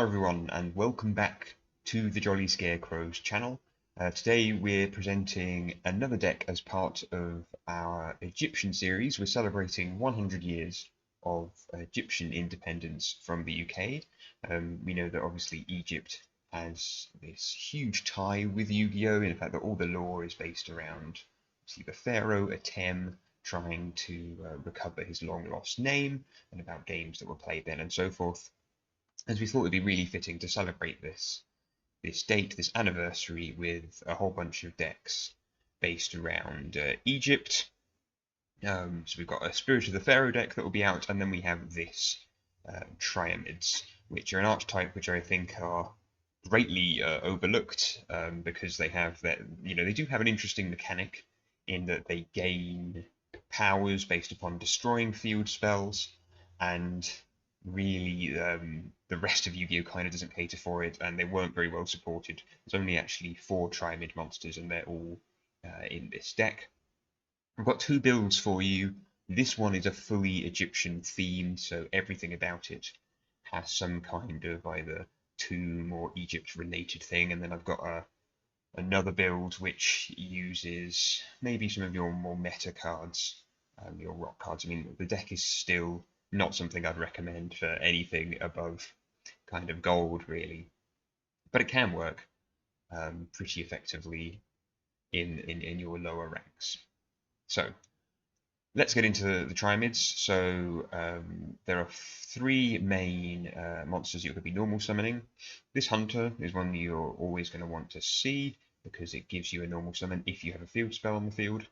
everyone, and welcome back to the Jolly Scarecrows channel. Today we're presenting another deck as part of our Egyptian series. We're celebrating 100 years of Egyptian independence from the UK. We know that obviously Egypt has this huge tie with Yu-Gi-Oh! In fact, that all the lore is based around obviously the pharaoh Atem trying to recover his long-lost name, and about games that were played then and so forth. As we thought it'd be really fitting to celebrate this date, this anniversary, with a whole bunch of decks based around Egypt. So we've got a Spirit of the Pharaoh deck that will be out, and then we have this Triamids, which are an archetype which I think are greatly overlooked because they have that, they do have an interesting mechanic in that they gain powers based upon destroying field spells, and really the rest of Yu-Gi-Oh kind of doesn't cater for it, and they weren't very well supported. There's only actually 4 Triamid monsters, and they're all in this deck. I've got 2 builds for you. This one is a fully Egyptian themed, so everything about it has some kind of either tomb or Egypt related thing, and then I've got another build which uses maybe some of your more meta cards, your rock cards. I mean, the deck is still not something I'd recommend for anything above kind of gold, really, but it can work pretty effectively in your lower ranks. So let's get into the Triamids. So there are 3 main monsters you could be normal summoning. This Hunter is one you're always going to want to see because it gives you a normal summon if you have a field spell on the field.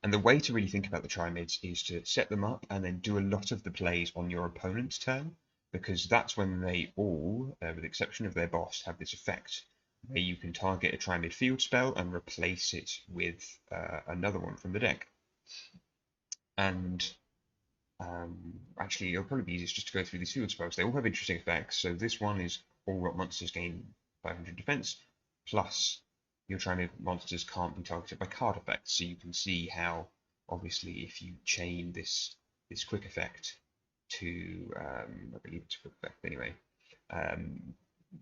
And the way to really think about the Triamids is to set them up and then do a lot of the plays on your opponent's turn, because that's when they all, with the exception of their boss, have this effect where you can target a Triamid field spell and replace it with another one from the deck. And actually, it'll probably be easiest just to go through these field spells. They all have interesting effects. So this one is all rock monsters gain 500 defense, plus your Triamid monsters can't be targeted by card effects. So you can see how, obviously, if you chain this quick effect to, I believe it's a quick effect anyway,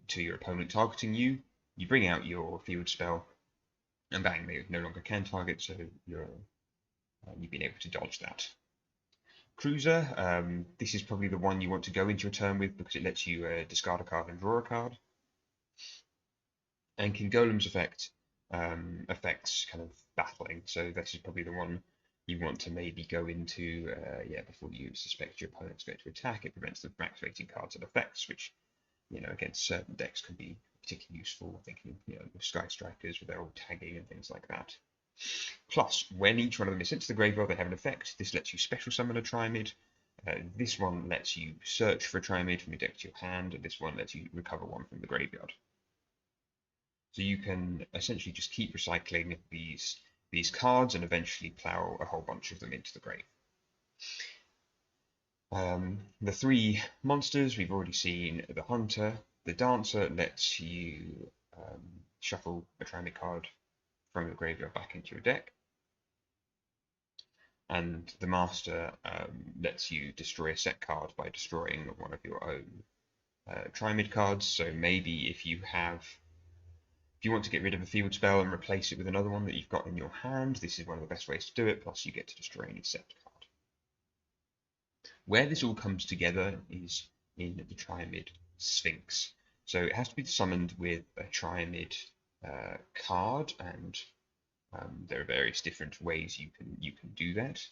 to your opponent targeting you, you bring out your field spell, and bang, they no longer can target, so you've been able to dodge that. Cruiser, this is probably the one you want to go into your turn with because it lets you discard a card and draw a card. And King Golem's effect affects kind of battling, so this is probably the one you want to maybe go into before you suspect your opponent's going to attack. It prevents them from activating cards and effects, which, against certain decks can be particularly useful. Thinking, of Sky Strikers with their old tagging and things like that. Plus, when each one of them is sent to the graveyard, they have an effect. This lets you special summon a Triamid. This one lets you search for a Triamid from your deck to your hand, and this one lets you recover one from the graveyard. So you can essentially just keep recycling these cards and eventually plow a whole bunch of them into the grave. The 3 monsters we've already seen: the Hunter. The Dancer lets you shuffle a Triamid card from the graveyard back into your deck. And the Master lets you destroy a set card by destroying one of your own Triamid cards. So maybe if you want to get rid of a field spell and replace it with another one that you've got in your hand, this is one of the best ways to do it, plus you get to destroy any set card. Where this all comes together is in the Triamid Sphinx. So it has to be summoned with a Triamid card, and there are various different ways you can do that,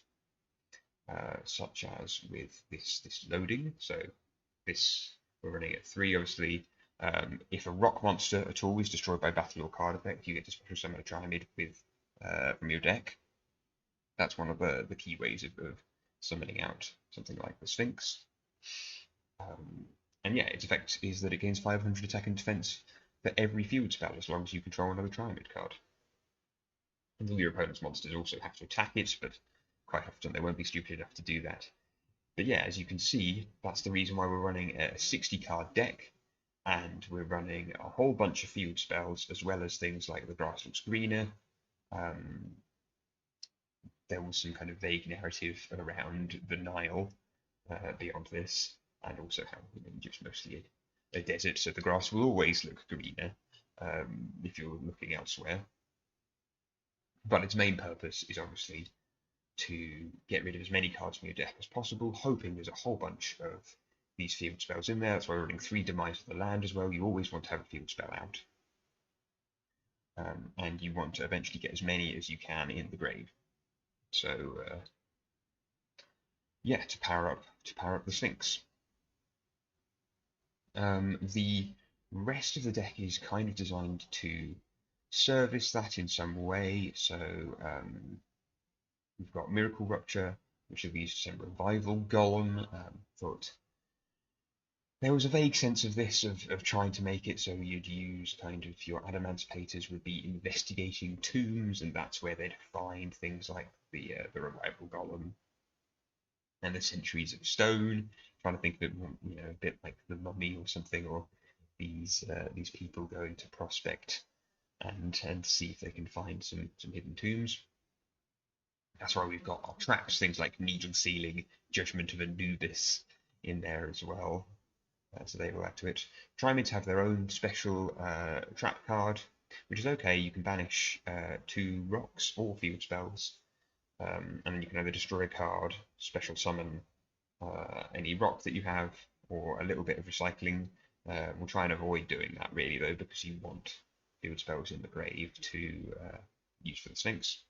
such as with this loading. So we're running at 3, obviously. If a rock monster at all is destroyed by battle or card effect, you get to special summon a Triamid from your deck. That's one of the key ways of summoning out something like the Sphinx. And yeah, its effect is that it gains 500 attack and defense for every field spell as long as you control another Triamid card. And all your opponent's monsters also have to attack it, but quite often they won't be stupid enough to do that. But yeah, as you can see, that's the reason why we're running a 60-card deck. And we're running a whole bunch of field spells, as well as things like the grass looks greener. There was some kind of vague narrative around the Nile beyond this, and also how Egypt's mostly a desert, so the grass will always look greener if you're looking elsewhere. But its main purpose is obviously to get rid of as many cards from your deck as possible, hoping there's a whole bunch of these field spells in there. That's why we're running 3 Demise of the land as well. You always want to have a field spell out. And you want to eventually get as many as you can in the grave. So yeah, to power up the Sphinx. The rest of the deck is kind of designed to service that in some way. So we've got Miracle Rupture, which will be used to send Revival Golem. Thought there was a vague sense of this, of trying to make it so you'd use kind of your Adamanticators would be investigating tombs, and that's where they'd find things like the Revival Golem and the Sentries of Stone. Trying to think of it, a bit like the Mummy or something, or these people going to prospect and see if they can find some hidden tombs. That's why we've got our traps, things like Needle Sealing, Judgment of Anubis in there as well. So they will add to it. Triamids have their own special trap card, which is okay. You can banish 2 rocks or field spells, and then you can either destroy a card, special summon any rock that you have, or a little bit of recycling. We'll try and avoid doing that really though, because you want field spells in the grave to use for the Sphinx.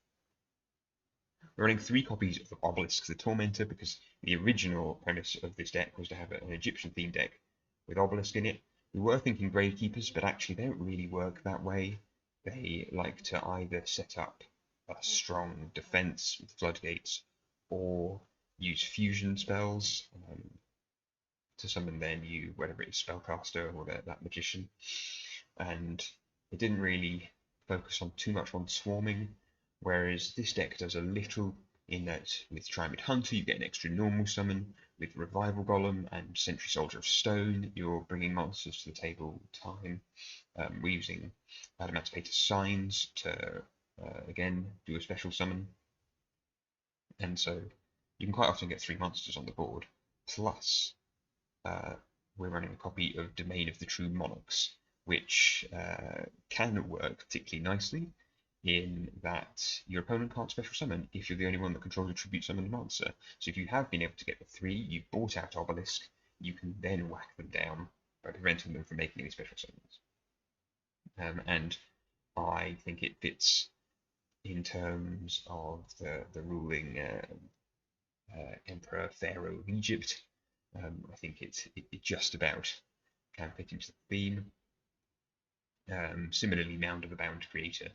We're running 3 copies of Obelisk the Tormentor, because the original premise of this deck was to have an Egyptian themed deck with Obelisk in it. We were thinking Gravekeepers, but actually they don't really work that way. They like to either set up a strong defense with floodgates, or use fusion spells to summon their new, whatever it is, spellcaster or that magician. And it didn't really focus on too much on swarming, whereas this deck does a little, in that with Triamid Hunter you get an extra normal summon. With Revival Golem and Sentry Soldier of Stone, you're bringing monsters to the table all the time. We're using Adamanticator Signs to again do a special summon, and so you can quite often get 3 monsters on the board. Plus, we're running a copy of Domain of the True Monarchs, which can work particularly nicely in that your opponent can't special summon if you're the only one that controls a tribute summon monster. So if you have been able to get the 3, you've bought out Obelisk, you can then whack them down by preventing them from making any special summons. And I think it fits in terms of the ruling Emperor Pharaoh of Egypt. I think it just about can fit into the theme. Similarly, Mound of the Bound Creator.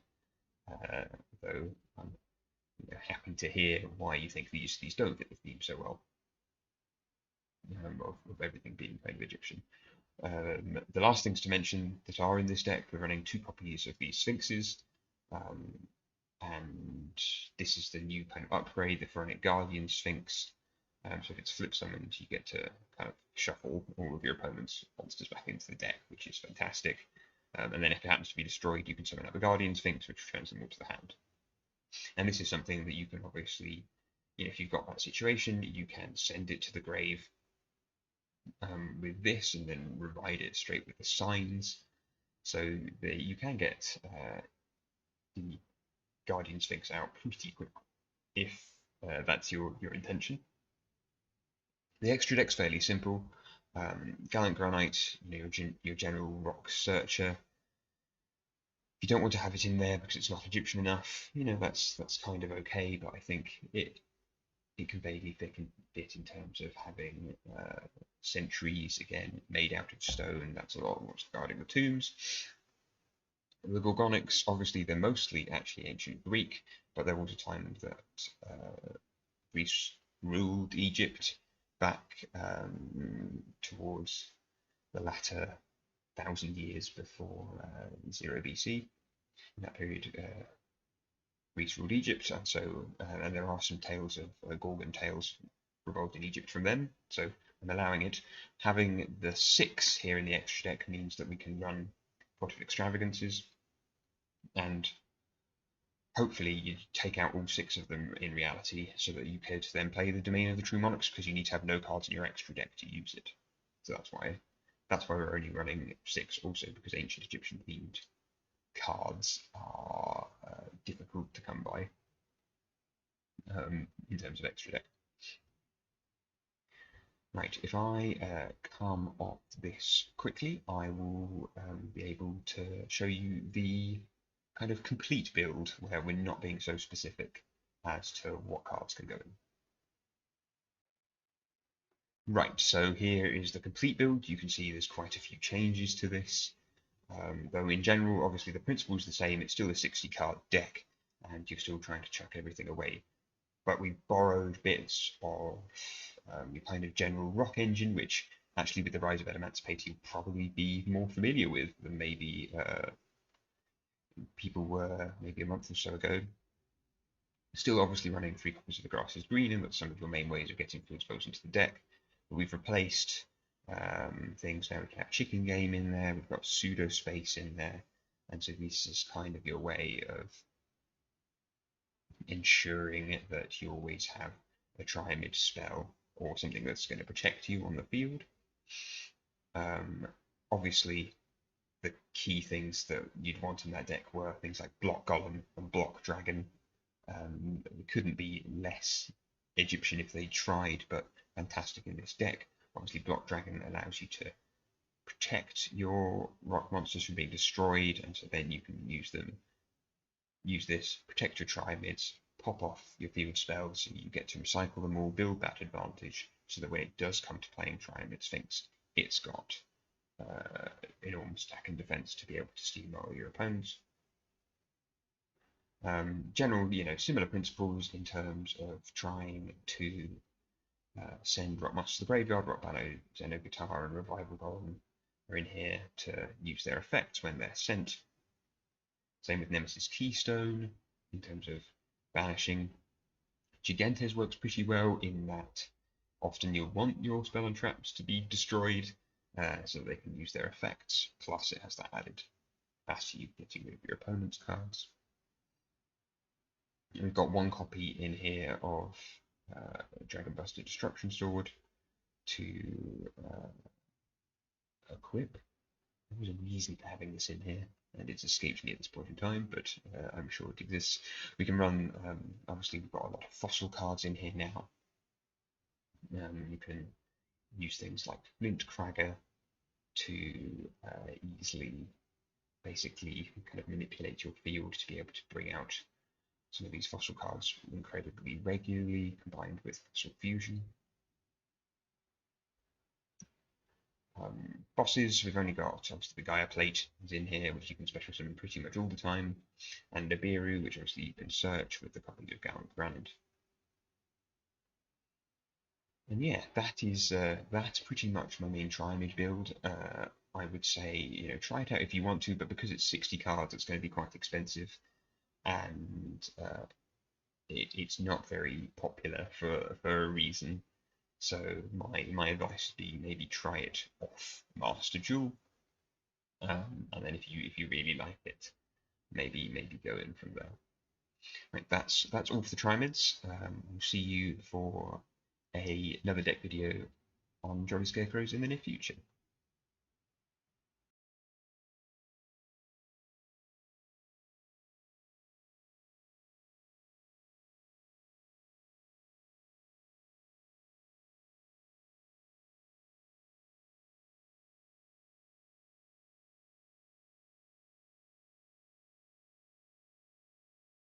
Though I'm happy to hear why you think these don't fit the theme so well, of everything being kind of Egyptian. The last things to mention that are in this deck, we're running 2 copies of these Sphinxes, and this is the new kind of upgrade, the Pharaonic Guardian Sphinx. So if it's flip summoned, you get to kind of shuffle all of your opponent's monsters back into the deck, which is fantastic. And then if it happens to be destroyed, you can summon up the Guardian Sphinx, which returns them all to the hand. And this is something that you can obviously, if you've got that situation, you can send it to the grave with this, and then revide it straight with the signs. So that you can get the Guardian Sphinx out pretty quick, if that's your intention. The extra deck's fairly simple. Galant Granite, your general rock searcher. If you don't want to have it in there because it's not Egyptian enough, that's kind of okay. But I think it can vaguely fit in terms of having sentries again made out of stone. That's a lot of what's guarding the tombs. The Gorgonics, obviously, they're mostly actually ancient Greek, but there was a time that Greece ruled Egypt back towards the latter 1,000 years before 0 BC. In that period, Greece ruled Egypt, and so and there are some tales of Gorgon tales revolved in Egypt from them. So I'm allowing it. Having the 6 here in the extra deck means that we can run Pot of Extravagances, and hopefully you take out all 6 of them in reality, so that you could then play the Domain of the True Monarchs, because you need to have no cards in your extra deck to use it. So that's why That's why we're only running 6 also, because ancient Egyptian themed cards are difficult to come by in terms of extra deck. Right, if I come off this quickly, I will be able to show you the kind of complete build where we're not being so specific as to what cards can go in. Right, so here is the complete build. You can see there's quite a few changes to this. Though in general, obviously the principle is the same. It's still a 60 card deck, and you're still trying to chuck everything away. But we've borrowed bits of the kind of general rock engine, which actually with the rise of Emancipator you'll probably be more familiar with than maybe people were maybe a month or so ago. Still obviously running 3 copies of the grass is green, and that's some of your main ways of getting field spells into the deck. But we've replaced things now. We can have chicken game in there, we've got pseudo space in there, and so this is kind of your way of ensuring that you always have a Triamid spell or something that's going to protect you on the field. Obviously, the key things that you'd want in that deck were things like block Golem and block Dragon. It couldn't be less Egyptian if they tried, but fantastic in this deck. Obviously, block Dragon allows you to protect your rock monsters from being destroyed, and so then you can use this, protect your Triamids, pop off your field spells, and you get to recycle them all, build that advantage, so that when it does come to playing Triamid Sphinx, it's got enormous attack and defense to be able to steamroll your opponents. General, similar principles in terms of trying to send rock monsters to the graveyard. Rock Bano, Zeno Guitar, and Revival Golem are in here to use their effects when they're sent. Same with Nemesis Keystone in terms of banishing. Gigentes works pretty well in that often you'll want your spell and traps to be destroyed so they can use their effects, plus it has that added capacity of getting rid of your opponent's cards. And we've got 1 copy in here of Dragonbuster Destruction Sword to equip. There was a reason for having this in here, and it's escaped me at this point in time, but I'm sure it exists. We can run, obviously we've got a lot of fossil cards in here now. You can use things like Flint Cragger to easily, basically, kind of manipulate your field to be able to bring out some of these fossil cards incredibly regularly, combined with Fossil Fusion. Bosses, we've only got obviously the Gaia Plate is in here, which you can special summon pretty much all the time, and Nibiru, which obviously you can search with the copy of Galant Granite. And yeah, that's pretty much my main Triamid build. I would say, try it out if you want to, but because it's 60 cards, it's going to be quite expensive, and it's not very popular for a reason. So my advice would be maybe try it off Master Duel, and then if you really like it, maybe go in from there. Right, that's all for the Triamids. We'll see you for another deck video on Jolly Scarecrows in the near future.